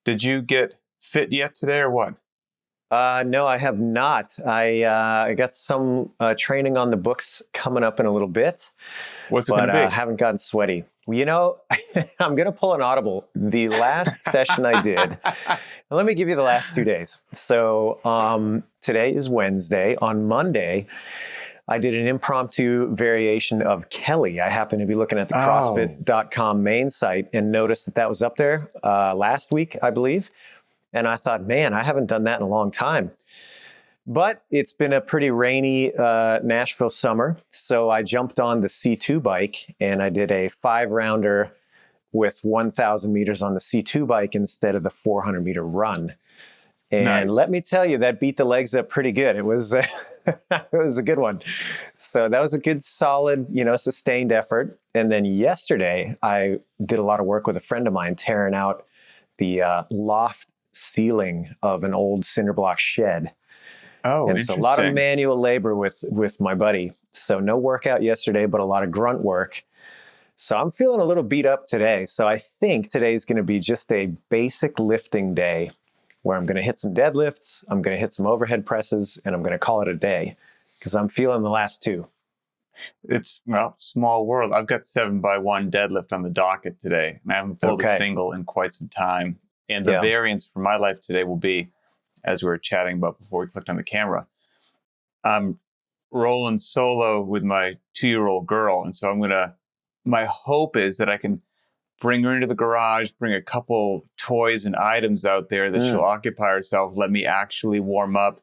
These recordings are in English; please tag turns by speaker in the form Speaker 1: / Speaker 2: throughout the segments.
Speaker 1: Did you get fit yet today or what?
Speaker 2: No, I have not. I got some training on the books coming up in a little bit,
Speaker 1: What's it
Speaker 2: but
Speaker 1: going to be?
Speaker 2: haven't gotten sweaty. Well, I'm going to pull an audible. The last session I did, let me give you the last 2 days. So today is Wednesday. On Monday, I did an impromptu variation of Kelly. I happened to be looking at the CrossFit.com main site and noticed that was up there last week, I believe. And I thought, man, I haven't done that in a long time. But it's been a pretty rainy Nashville summer. So I jumped on the C2 bike and I did a 5-rounder with 1,000 meters on the C2 bike instead of the 400-meter run. And
Speaker 1: Nice.
Speaker 2: Let me tell you, that beat the legs up pretty good. It was it was a good one. So that was a good, solid, sustained effort. And then yesterday, I did a lot of work with a friend of mine, tearing out the loft ceiling of an old cinder block shed.
Speaker 1: Oh,
Speaker 2: and so
Speaker 1: interesting.
Speaker 2: a lot of manual labor with my buddy. So no workout yesterday, but a lot of grunt work. So I'm feeling a little beat up today. So I think today's going to be just a basic lifting day where I'm going to hit some deadlifts, I'm going to hit some overhead presses, and I'm going to call it a day because I'm feeling the last two.
Speaker 1: It's, small world. I've got 7x1 deadlift on the docket today, and I haven't pulled a single in quite some time. And the variance for my life today will be, as we were chatting about before we clicked on the camera, I'm rolling solo with my 2-year-old girl. And so my hope is that I can bring her into the garage, bring a couple toys and items out there that she'll occupy herself, let me actually warm up,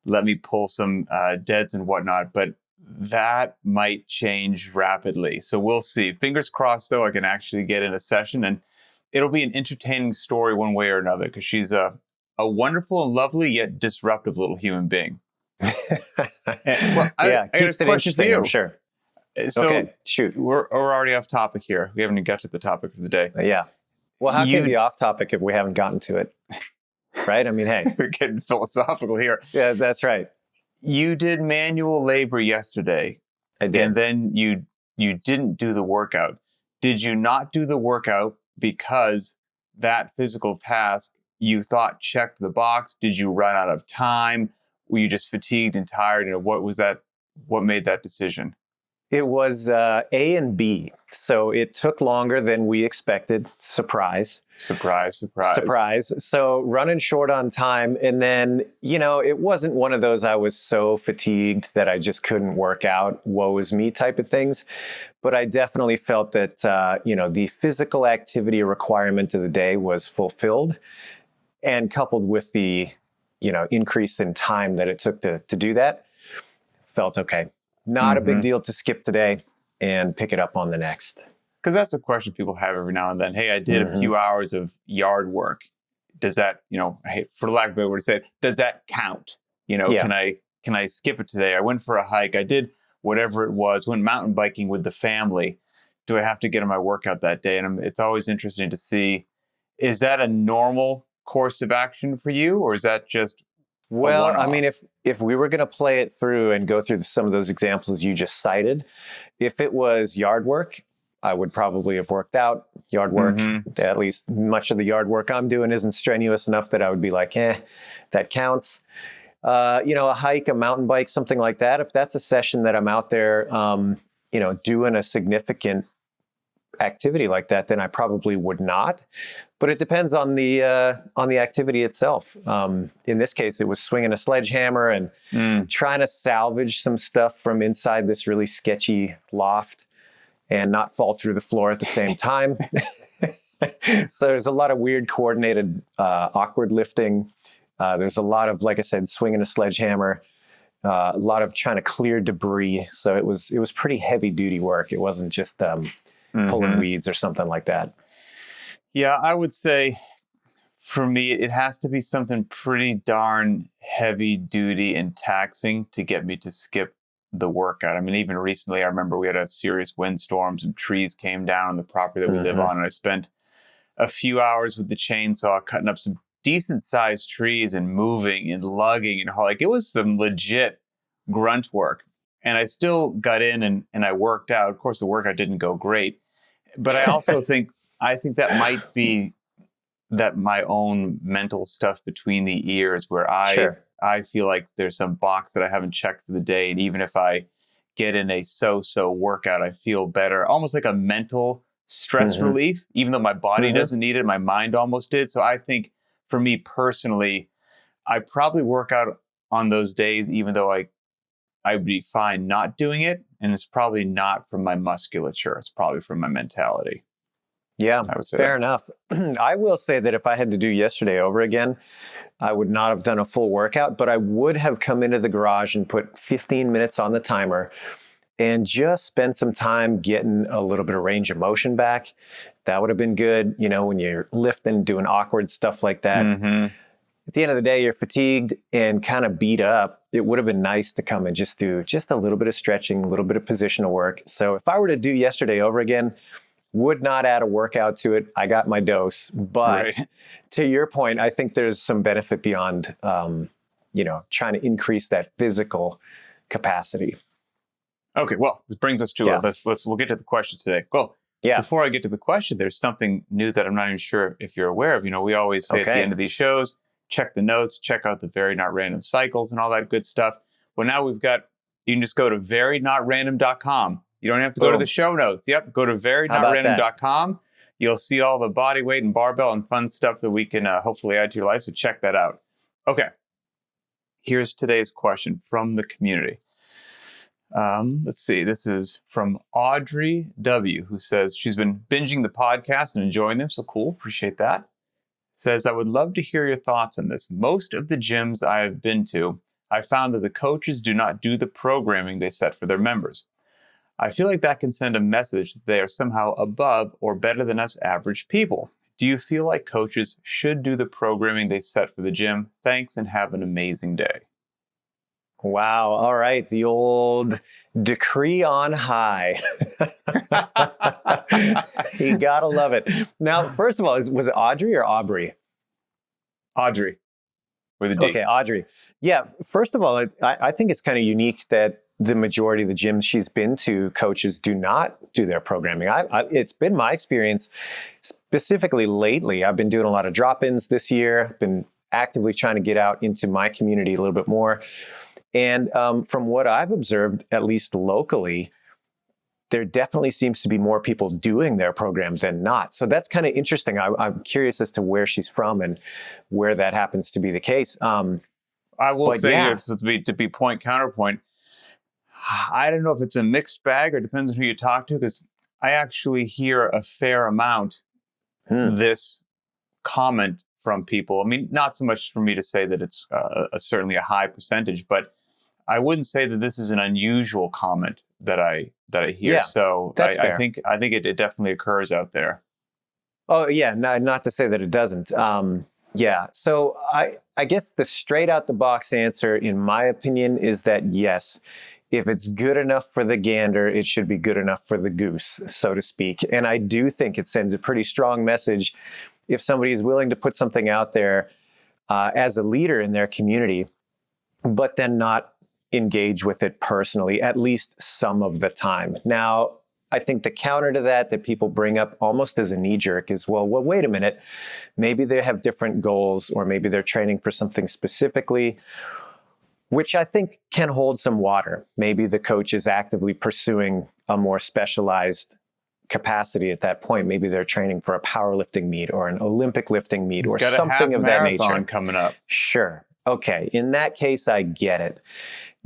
Speaker 1: let me pull some deads and whatnot. But that might change rapidly. So we'll see. Fingers crossed, though, I can actually get in a session, and it'll be an entertaining story one way or another, because she's a wonderful and lovely yet disruptive little human being. I
Speaker 2: keeps it interesting, I'm sure.
Speaker 1: So
Speaker 2: okay, shoot.
Speaker 1: We're already off topic here. We haven't even got to the topic of the day.
Speaker 2: Yeah. Well, how can you be off topic if we haven't gotten to it? Right? I mean, hey.
Speaker 1: We're getting philosophical here.
Speaker 2: Yeah, that's right.
Speaker 1: You did manual labor yesterday.
Speaker 2: I did.
Speaker 1: And then you didn't do the workout. Did you not do the workout because that physical task you thought checked the box? Did you run out of time? Were you just fatigued and tired? What was that? What made that decision?
Speaker 2: It was A and B. So it took longer than we expected. Surprise.
Speaker 1: Surprise, surprise.
Speaker 2: Surprise. So running short on time. And then, it wasn't one of those I was so fatigued that I just couldn't work out, woe is me type of things. But I definitely felt that, the physical activity requirement of the day was fulfilled. And coupled with the, increase in time that it took to do that, felt okay. Not a big deal to skip today and pick it up on the next.
Speaker 1: Because that's a question people have every now and then. Hey, I did a few hours of yard work. Does that, for lack of a better word to say it, does that count? Can I skip it today? I went for a hike. I did whatever it was, went mountain biking with the family. Do I have to get in my workout that day? And it's always interesting to see, is that a normal course of action for you? Or is that just
Speaker 2: Well, I mean, if we were going to play it through and go through some of those examples you just cited, if it was yard work, I would probably have worked out. Yard work, at least much of the yard work I'm doing isn't strenuous enough that I would be like, that counts. A hike, a mountain bike, something like that. If that's a session that I'm out there, doing a significant activity like that, then I probably would not. But it depends on the activity itself. In this case, it was swinging a sledgehammer and trying to salvage some stuff from inside this really sketchy loft and not fall through the floor at the same time. So there's a lot of weird coordinated, awkward lifting. There's a lot of, like I said, swinging a sledgehammer. A lot of trying to clear debris. So it was pretty heavy duty work. It wasn't just pulling weeds or something like that.
Speaker 1: Yeah, I would say for me, it has to be something pretty darn heavy duty and taxing to get me to skip the workout. I mean, even recently, I remember we had a serious windstorm. Some trees came down on the property that we live on, and I spent a few hours with the chainsaw cutting up some decent sized trees and moving and lugging and like it was some legit grunt work. And I still got in and I worked out. Of course, the workout didn't go great, but I also think that might be that my own mental stuff between the ears where I feel like there's some box that I haven't checked for the day. And even if I get in a so-so workout, I feel better, almost like a mental stress relief, even though my body doesn't need it. My mind almost did. So I think for me personally, I probably work out on those days, even though I would be fine not doing it. And it's probably not from my musculature. It's probably from my mentality.
Speaker 2: Yeah, I would say fair enough. I will say that if I had to do yesterday over again, I would not have done a full workout, but I would have come into the garage and put 15 minutes on the timer and just spend some time getting a little bit of range of motion back. That would have been good. You know, when you're lifting, doing awkward stuff like that. At the end of the day, you're fatigued and kind of beat up. It would have been nice to come and just do just a little bit of stretching, a little bit of positional work. So if I were to do yesterday over again, would not add a workout to it. I got my dose. But to your point, I think there's some benefit beyond, trying to increase that physical capacity.
Speaker 1: Okay, well, this brings us to we'll get to the question today. Well, before I get to the question, there's something new that I'm not even sure if you're aware of. You know, we always say at the end of these shows, check the notes, check out the Very Not Random cycles and all that good stuff. Well, now you can just go to verynotRandom.com. You don't have to go to the show notes. Yep, go to verynotRandom.com. You'll see all the body weight and barbell and fun stuff that we can hopefully add to your life. So check that out. Okay, here's today's question from the community. Let's see. This is from Audrey W., who says she's been binging the podcast and enjoying them. So cool. Appreciate that. Says, I would love to hear your thoughts on this. Most of the gyms I have been to, I found that the coaches do not do the programming they set for their members. I feel like that can send a message that they are somehow above or better than us average people. Do you feel like coaches should do the programming they set for the gym? Thanks and have an amazing day.
Speaker 2: Wow. All right. The old decree on high. You gotta love it. Now, first of all, was it Audrey or Aubrey?
Speaker 1: Audrey. With a D.
Speaker 2: Okay, Audrey. Yeah. First of all, I think it's kind of unique that the majority of the gyms she's been to, coaches do not do their programming. It's been my experience, specifically lately. I've been doing a lot of drop-ins this year, been actively trying to get out into my community a little bit more. And from what I've observed, at least locally, there definitely seems to be more people doing their program than not. So that's kind of interesting. I'm curious as to where she's from and where that happens to be the case.
Speaker 1: I will say, to be point counterpoint, I don't know if it's a mixed bag or depends on who you talk to, because I actually hear a fair amount this comment from people. I mean, not so much for me to say that it's certainly a high percentage, but I wouldn't say that this is an unusual comment that I hear.
Speaker 2: Yeah,
Speaker 1: so I think it definitely occurs out there.
Speaker 2: Oh yeah, not to say that it doesn't. So I guess the straight out the box answer, in my opinion, is that yes, if it's good enough for the gander, it should be good enough for the goose, so to speak. And I do think it sends a pretty strong message if somebody is willing to put something out there as a leader in their community, but then not engage with it personally, at least some of the time. Now, I think the counter to that people bring up almost as a knee jerk is, well, wait a minute. Maybe they have different goals, or maybe they're training for something specifically, which I think can hold some water. Maybe the coach is actively pursuing a more specialized capacity at that point. Maybe they're training for a powerlifting meet or an Olympic lifting meet or something of that nature.
Speaker 1: Coming up.
Speaker 2: Sure. Okay. In that case, I get it.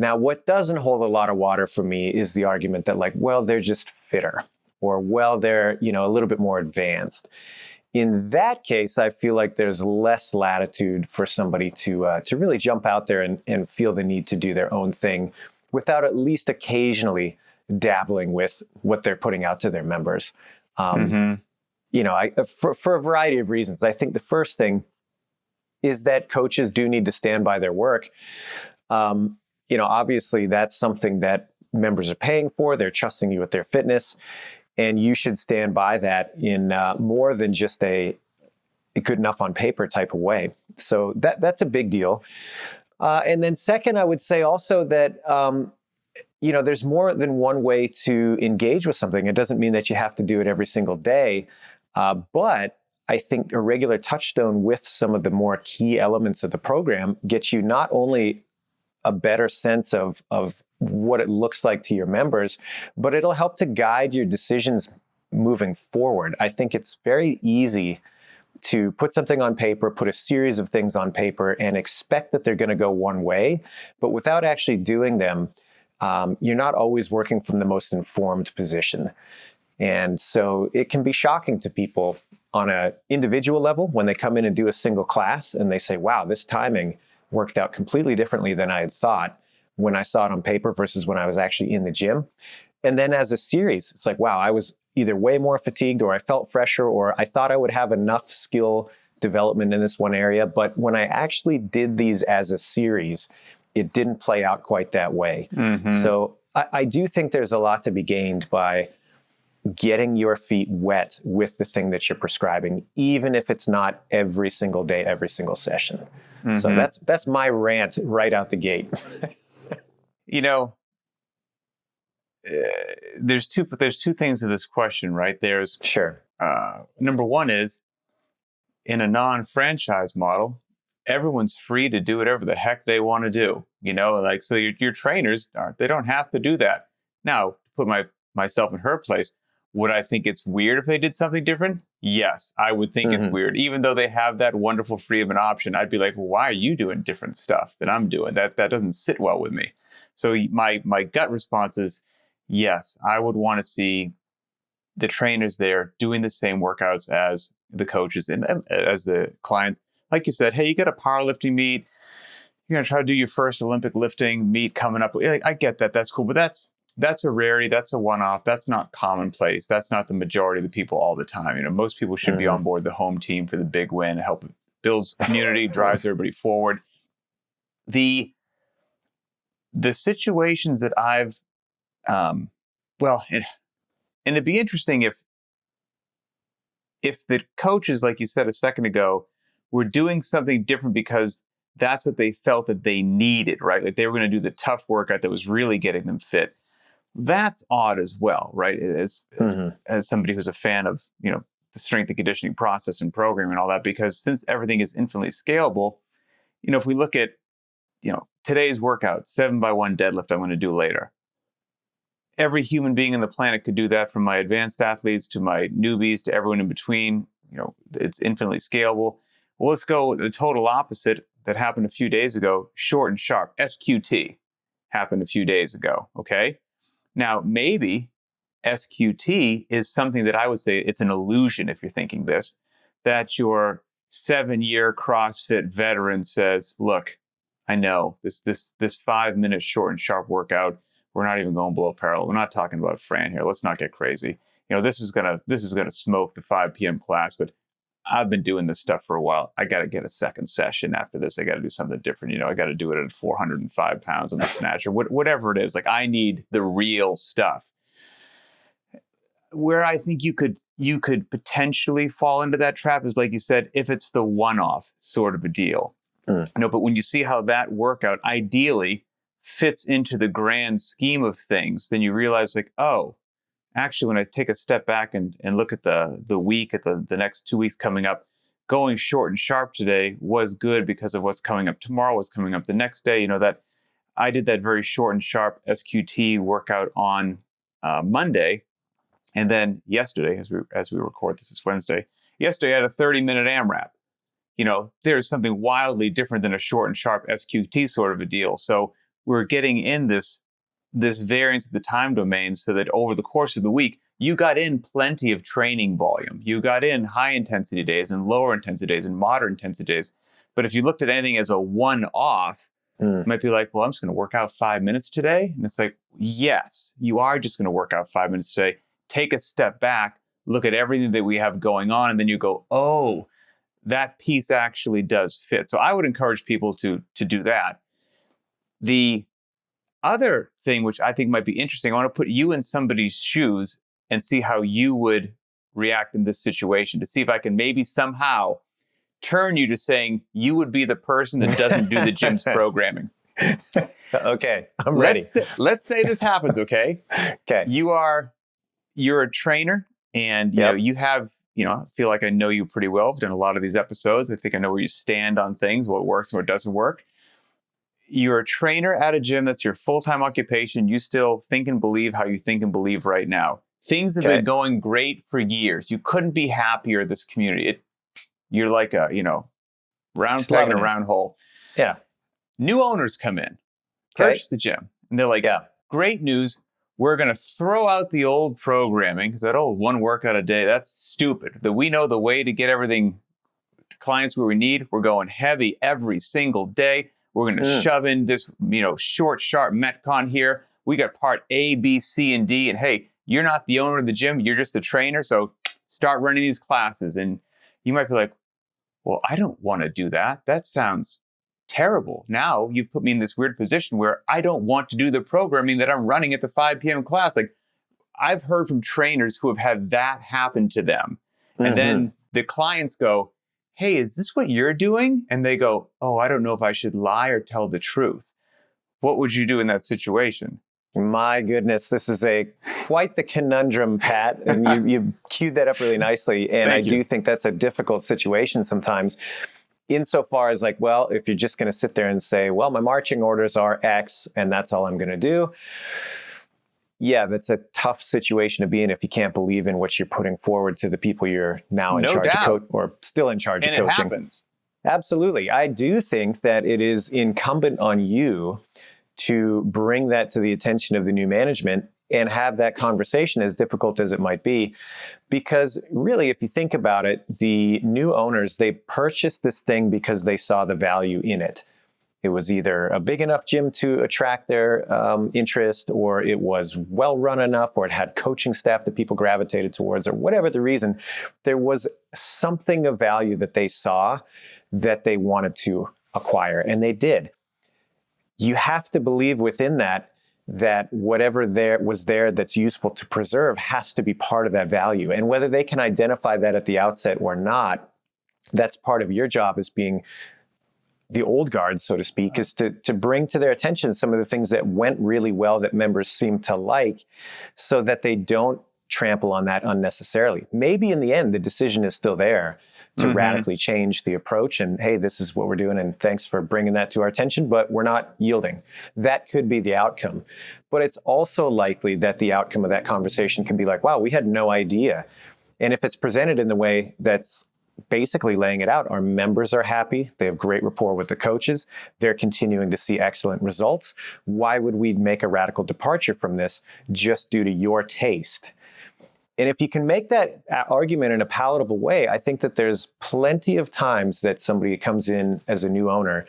Speaker 2: Now, what doesn't hold a lot of water for me is the argument that, like, well, they're just fitter, or, well, they're, a little bit more advanced. In that case, I feel like there's less latitude for somebody to really jump out there and feel the need to do their own thing without at least occasionally dabbling with what they're putting out to their members. For a variety of reasons. I think the first thing is that coaches do need to stand by their work. Obviously that's something that members are paying for. They're trusting you with their fitness, and you should stand by that in more than just a good enough on paper type of way. So that's a big deal. And then second, I would say also that, there's more than one way to engage with something. It doesn't mean that you have to do it every single day. But I think a regular touchstone with some of the more key elements of the program gets you not only a better sense of what it looks like to your members, but it'll help to guide your decisions moving forward. I think it's very easy to put something on paper, put a series of things on paper, and expect that they're going to go one way, but without actually doing them, you're not always working from the most informed position. And so it can be shocking to people on an individual level when they come in and do a single class and they say, wow, this timing worked out completely differently than I had thought when I saw it on paper versus when I was actually in the gym. And then as a series, it's like, wow, I was either way more fatigued, or I felt fresher, or I thought I would have enough skill development in this one area. But when I actually did these as a series, it didn't play out quite that way. Mm-hmm. So I do think there's a lot to be gained by getting your feet wet with the thing that you're prescribing, even if it's not every single day, every single session. Mm-hmm. So that's my rant right out the gate.
Speaker 1: There's two things to this question, right? There's
Speaker 2: sure.
Speaker 1: Number one is, in a non-franchise model, everyone's free to do whatever the heck they want to do. So your trainers they don't have to do that. Now, to put myself in her place, would I think it's weird if they did something different? Yes, I would think it's weird. Even though they have that wonderful freedom and option, I'd be like, well, why are you doing different stuff than I'm doing? That doesn't sit well with me. So my gut response is, yes, I would want to see the trainers there doing the same workouts as the coaches and as the clients. Like you said, hey, you got a powerlifting meet. You're going to try to do your first Olympic lifting meet coming up. I get that. That's cool. But that's a rarity. That's a one-off. That's not commonplace. That's not the majority of the people all the time. Most people should be on board the home team for the big win, help builds community, drives everybody forward. The situations that I've, and it'd be interesting if the coaches, like you said a second ago, were doing something different because that's what they felt that they needed, right? Like they were going to do the tough workout that was really getting them fit. That's odd as well, right? As somebody who's a fan of, the strength and conditioning process and program and all that, because since everything is infinitely scalable, if we look at, today's workout, 7x1 deadlift I'm going to do later. Every human being on the planet could do that, from my advanced athletes to my newbies to everyone in between. It's infinitely scalable. Well, let's go with the total opposite that happened a few days ago. Short and sharp, SQT, happened a few days ago, okay? Now, maybe SQT is something that I would say it's an illusion if you're thinking this, that your 7-year CrossFit veteran says, look, I know this 5-minute short and sharp workout, we're not even going below parallel. We're not talking about Fran here. Let's not get crazy. This is gonna smoke the 5 p.m. class, but I've been doing this stuff for a while. I got to get a second session after this. I got to do something different. I got to do it at 405 pounds on the snatcher, whatever it is. Like, I need the real stuff. Where I think you could potentially fall into that trap is, like you said, if it's the one-off sort of a deal. But when you see how that workout ideally fits into the grand scheme of things, then you realize, like, oh, actually, when I take a step back and look at the week, at the next 2 weeks coming up, going short and sharp today was good because of what's coming up tomorrow, what's coming up the next day. That I did that very short and sharp SQT workout on Monday. And then yesterday, as we record this, it's Wednesday. Yesterday, I had a 30-minute AMRAP. There's something wildly different than a short and sharp SQT sort of a deal. So we're getting in this variance of the time domain, so that over the course of the week, you got in plenty of training volume. You got in high intensity days and lower intensity days and moderate intensity days. But if you looked at anything as a one-off, you might be like, well, I'm just going to work out 5 minutes today. And it's like, yes, you are just going to work out 5 minutes today. Take a step back, look at everything that we have going on, and then you go, oh, that piece actually does fit. So I would encourage people to do that. The other thing, which I think might be interesting, I want to put you in somebody's shoes and see how you would react in this situation, to see if I can maybe somehow turn you to saying you would be the person that doesn't do the gym's programming.
Speaker 2: Okay, I'm ready.
Speaker 1: Let's say this happens, okay?
Speaker 2: Okay.
Speaker 1: You're a trainer, and you have I feel like I know you pretty well. I've done a lot of these episodes. I think I know where you stand on things, what works and what doesn't work. You're a trainer at a gym. That's your full-time occupation. You still think and believe how you think and believe right now. Things have been going great for years. You couldn't be happier, this community. You're like a, round peg in a round hole.
Speaker 2: Yeah.
Speaker 1: New owners come in, purchase the gym. And they're like, great news. We're going to throw out the old programming, because that old one workout a day, that's stupid. That we know the way to get everything to clients where we need. We're going heavy every single day. We're going to shove in this, short, sharp Metcon here. We got part A, B, C, and D. And hey, you're not the owner of the gym. You're just a trainer. So start running these classes. And you might be like, well, I don't want to do that. That sounds terrible. Now you've put me in this weird position where I don't want to do the programming that I'm running at the 5 p.m. class. Like, I've heard from trainers who have had that happen to them. And then the clients go, hey, is this what you're doing? And they go, oh, I don't know if I should lie or tell the truth. What would you do in that situation?
Speaker 2: My goodness, this is quite the conundrum, Pat. And you queued that up really nicely. And I do think that's a difficult situation sometimes. Insofar as like, well, if you're just going to sit there and say, well, my marching orders are X and that's all I'm going to do. Yeah, that's a tough situation to be in if you can't believe in what you're putting forward to the people you're now in charge of coaching, or still in charge of coaching.
Speaker 1: And it happens.
Speaker 2: Absolutely. I do think that it is incumbent on you to bring that to the attention of the new management and have that conversation, as difficult as it might be. Because really, if you think about it, the new owners, they purchased this thing because they saw the value in it. It was either a big enough gym to attract their interest, or it was well run enough, or it had coaching staff that people gravitated towards, or whatever the reason. There was something of value that they saw that they wanted to acquire, and they did. You have to believe within that whatever was there that's useful to preserve has to be part of that value. And whether they can identify that at the outset or not, that's part of your job as being the old guard, so to speak, is to bring to their attention some of the things that went really well that members seem to like, so that they don't trample on that unnecessarily. Maybe in the end, the decision is still there to radically change the approach and, hey, this is what we're doing and thanks for bringing that to our attention, but we're not yielding. That could be the outcome. But it's also likely that the outcome of that conversation can be like, wow, we had no idea. And if it's presented in the way that's basically laying it out, our members are happy, they have great rapport with the coaches, they're continuing to see excellent results, why would we make a radical departure from this just due to your taste? And if you can make that argument in a palatable way, I think that there's plenty of times that somebody who comes in as a new owner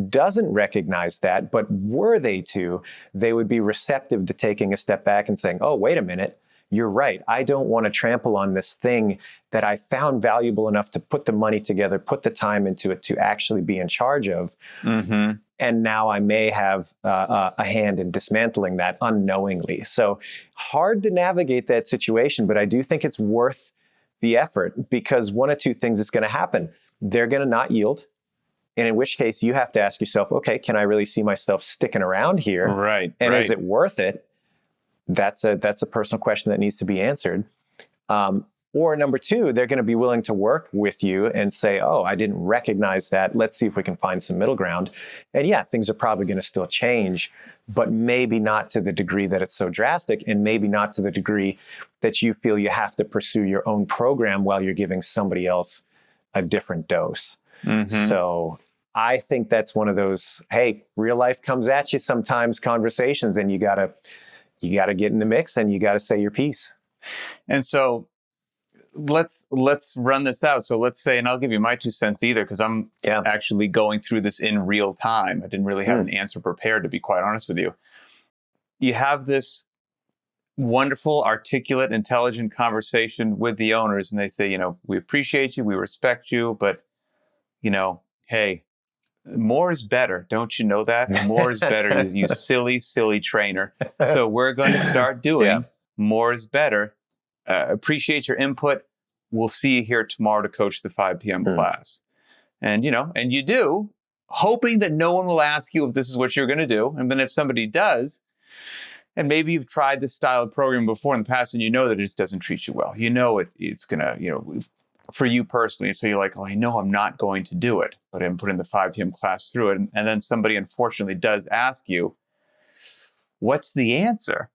Speaker 2: doesn't recognize that, but were they to, they would be receptive to taking a step back and saying, oh, wait a minute, you're right. I don't want to trample on this thing that I found valuable enough to put the money together, put the time into it to actually be in charge of. And now I may have a hand in dismantling that unknowingly. So hard to navigate that situation, but I do think it's worth the effort, because one of two things is going to happen. They're going to not yield. And in which case you have to ask yourself, okay, can I really see myself sticking around here?
Speaker 1: Right.
Speaker 2: And is it worth it? That's a personal question that needs to be answered. Or number two, they're going to be willing to work with you and say, oh, I didn't recognize that. Let's see if we can find some middle ground. And yeah, things are probably going to still change, but maybe not to the degree that it's so drastic, and maybe not to the degree that you feel you have to pursue your own program while you're giving somebody else a different dose. So I think that's one of those, hey, real life comes at you sometimes conversations, and you gotta get in the mix and you gotta say your piece.
Speaker 1: And so let's run this out. So let's say, and I'll give you my 2 cents either, because I'm actually going through this in real time. I didn't really have an answer prepared, to be quite honest with you. You have this wonderful, articulate, intelligent conversation with the owners, and they say, we appreciate you, we respect you, but, hey, more is better. Don't you know that? More is better, you silly, silly trainer. So we're going to start doing more is better. Appreciate your input. We'll see you here tomorrow to coach the 5 p.m. class. And, and you do, hoping that no one will ask you if this is what you're going to do. And then if somebody does, And maybe you've tried this style of program before in the past and you know that it just doesn't treat you well. You know it's going to, for you personally. So you're like, oh, I know I'm not going to do it, but I'm putting the 5 p.m. class through it. And then somebody unfortunately does ask you, what's the answer?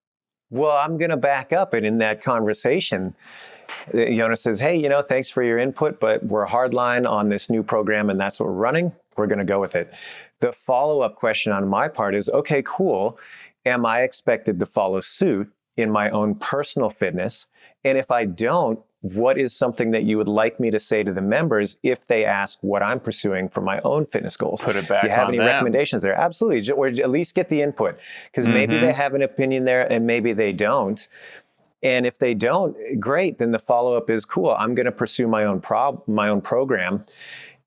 Speaker 2: Well, I'm going to back up. And in that conversation, the owner says, hey, thanks for your input, but we're hardline on this new program and that's what we're running. We're going to go with it. The follow-up question on my part is, okay, cool. Am I expected to follow suit in my own personal fitness? And if I don't, what is something that you would like me to say to the members if they ask what I'm pursuing for my own fitness goals?
Speaker 1: Put it back on them.
Speaker 2: Do you have any recommendations there? Absolutely. Or at least get the input, because maybe they have an opinion there and maybe they don't. And if they don't, great. Then the follow-up is cool. I'm going to pursue my own program.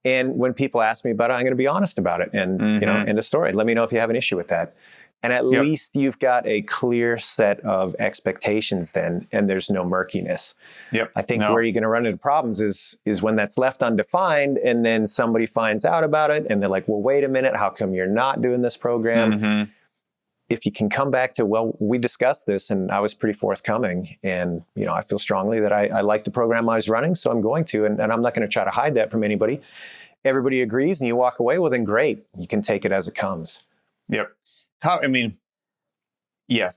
Speaker 2: And when people ask me about it, I'm going to be honest about it. And, end of story. Let me know if you have an issue with that. And at least you've got a clear set of expectations then, and there's no murkiness. I think where you're going to run into problems is when that's left undefined, and then somebody finds out about it, and they're like, well, wait a minute, how come you're not doing this program? If you can come back to, well, we discussed this, and I was pretty forthcoming, and I feel strongly that I like the program I was running, so I'm going to, and I'm not going to try to hide that from anybody. Everybody agrees, and you walk away, well, then great. You can take it as it comes.
Speaker 1: Yes,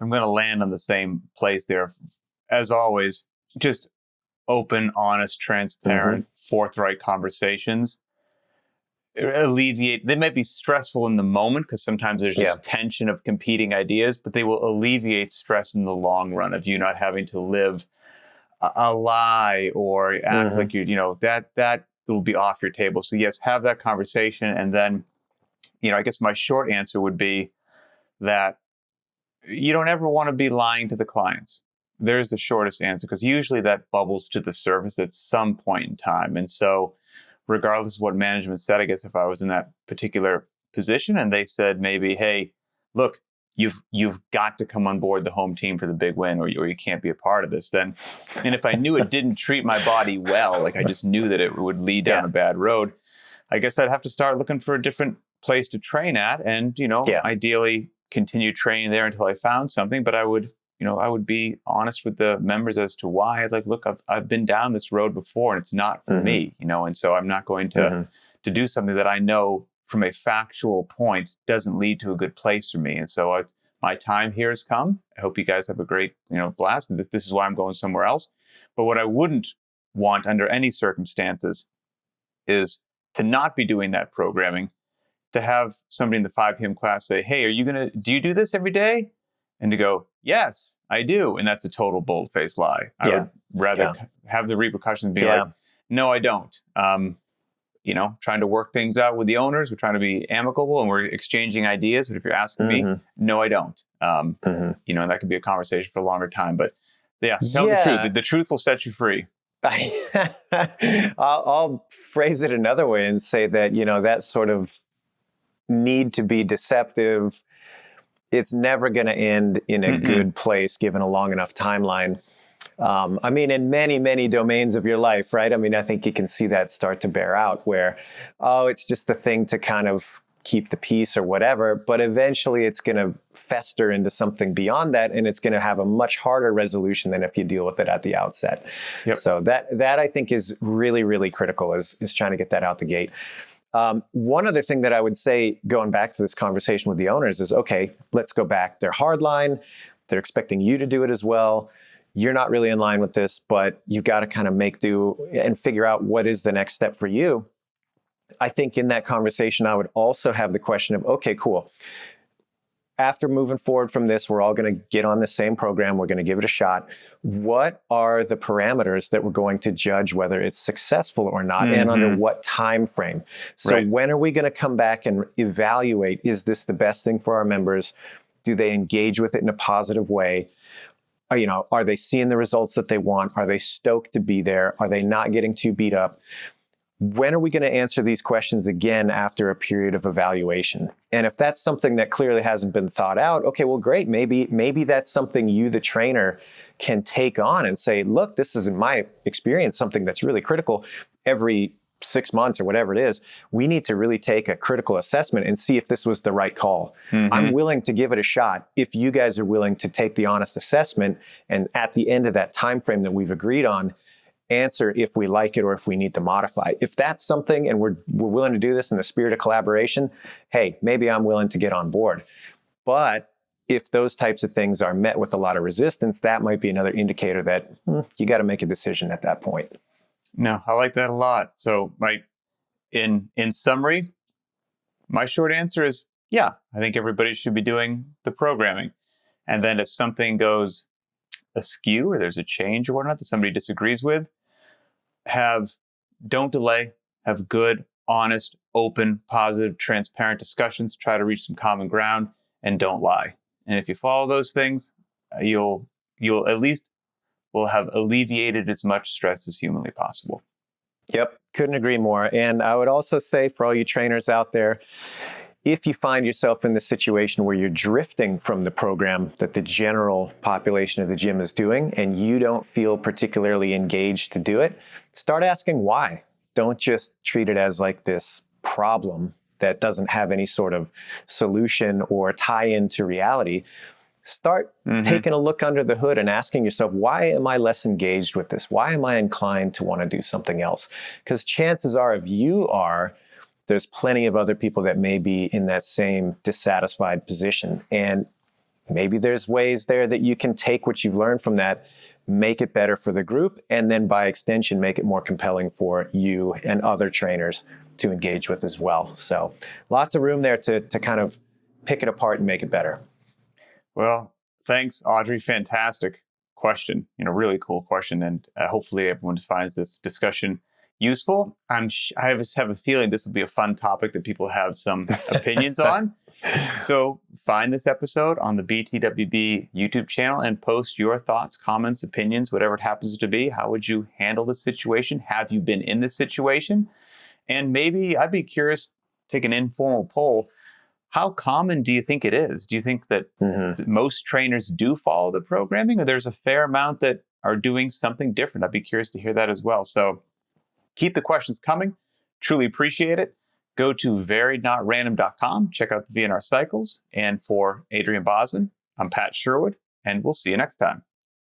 Speaker 1: I'm going to land on the same place there. As always, just open, honest, transparent, forthright conversations. Alleviate, they might be stressful in the moment because sometimes there's just tension of competing ideas, but they will alleviate stress in the long run of you not having to live a lie or act like that will be off your table. So yes, have that conversation. And then, I guess my short answer would be that you don't ever want to be lying to the clients. There's the shortest answer, because usually that bubbles to the surface at some point in time. And so regardless of what management said, I guess if I was in that particular position and they said maybe, hey, look, you've got to come on board the home team for the big win, or you can't be a part of this, then, and if I knew it didn't treat my body well, like I just knew that it would lead down a bad road, I guess I'd have to start looking for a different place to train at, and ideally continue training there until I found something. But I would be honest with the members as to why. Like, look, I've been down this road before, and it's not for me, and so I'm not going to do something that I know from a factual point doesn't lead to a good place for me. And so my time here has come. I hope you guys have a great blast. This is why I'm going somewhere else. But what I wouldn't want under any circumstances is to not be doing that programming, to have somebody in the 5 p.m. class say, hey, do you do this every day? And to go, yes, I do. And that's a total bold-faced lie. I would rather have the repercussions be like, no, I don't. Trying to work things out with the owners. We're trying to be amicable and we're exchanging ideas. But if you're asking me, no, I don't. And that could be a conversation for a longer time. But tell the truth. The truth will set you free.
Speaker 2: I'll phrase it another way and say that, that sort of need to be deceptive, it's never going to end in a good place given a long enough timeline. In many, many domains of your life, right? I think you can see that start to bear out where, it's just the thing to kind of keep the peace or whatever, but eventually it's going to fester into something beyond that, and it's going to have a much harder resolution than if you deal with it at the outset. So that I think is really, really critical, is trying to get that out the gate. One other thing that I would say, going back to this conversation with the owners, is, okay, let's go back. They're hardline. They're expecting you to do it as well. You're not really in line with this, but you've got to kind of make do and figure out what is the next step for you. I think in that conversation, I would also have the question of, okay, cool. After moving forward from this, we're all going to get on the same program. We're going to give it a shot. What are the parameters that we're going to judge whether it's successful or not, and under what time frame? So when are we going to come back and evaluate, is this the best thing for our members? Do they engage with it in a positive way? Are they seeing the results that they want? Are they stoked to be there? Are they not getting too beat up? When are we going to answer these questions again after a period of evaluation? And if that's something that clearly hasn't been thought out, okay, well, great. Maybe that's something you, the trainer, can take on and say, look, this is, in my experience, something that's really critical. Every 6 months or whatever it is, we need to really take a critical assessment and see if this was the right call. I'm willing to give it a shot if you guys are willing to take the honest assessment, and at the end of that time frame that we've agreed on, answer if we like it or if we need to modify. If that's something and we're willing to do this in the spirit of collaboration, hey, maybe I'm willing to get on board. But if those types of things are met with a lot of resistance, that might be another indicator that you got to make a decision at that point.
Speaker 1: No, I like that a lot. So in summary, my short answer is, yeah, I think everybody should be doing the programming. And then if something goes askew or there's a change or whatnot that somebody disagrees with, don't delay, have good, honest, open, positive, transparent discussions, try to reach some common ground, and don't lie. And if you follow those things, you'll at least will have alleviated as much stress as humanly possible.
Speaker 2: Yep, couldn't agree more. And I would also say for all you trainers out there, if you find yourself in the situation where you're drifting from the program that the general population of the gym is doing and you don't feel particularly engaged to do it, start asking why. Don't just treat it as like this problem that doesn't have any sort of solution or tie into reality. Start taking a look under the hood and asking yourself, why am I less engaged with this? Why am I inclined to want to do something else? Because chances are, if you are, there's plenty of other people that may be in that same dissatisfied position. And maybe there's ways there that you can take what you've learned from that, make it better for the group, and then by extension, make it more compelling for you and other trainers to engage with as well. So lots of room there to kind of pick it apart and make it better.
Speaker 1: Well, thanks, Audrey. Fantastic question. Really cool question. And hopefully everyone finds this discussion useful. I just have a feeling this will be a fun topic that people have some opinions on. So find this episode on the btwb YouTube channel and post your thoughts, comments, opinions, whatever it happens to be. How would you handle this situation? Have you been in this situation? And maybe I'd be curious, take an informal poll. How common do you think it is? Do you think that most trainers do follow the programming, or there's a fair amount that are doing something different? I'd be curious to hear that as well. So keep the questions coming. Truly appreciate it. Go to variednotrandom.com. Check out the VNR cycles. And for Adrian Bosman, I'm Pat Sherwood, and we'll see you next time.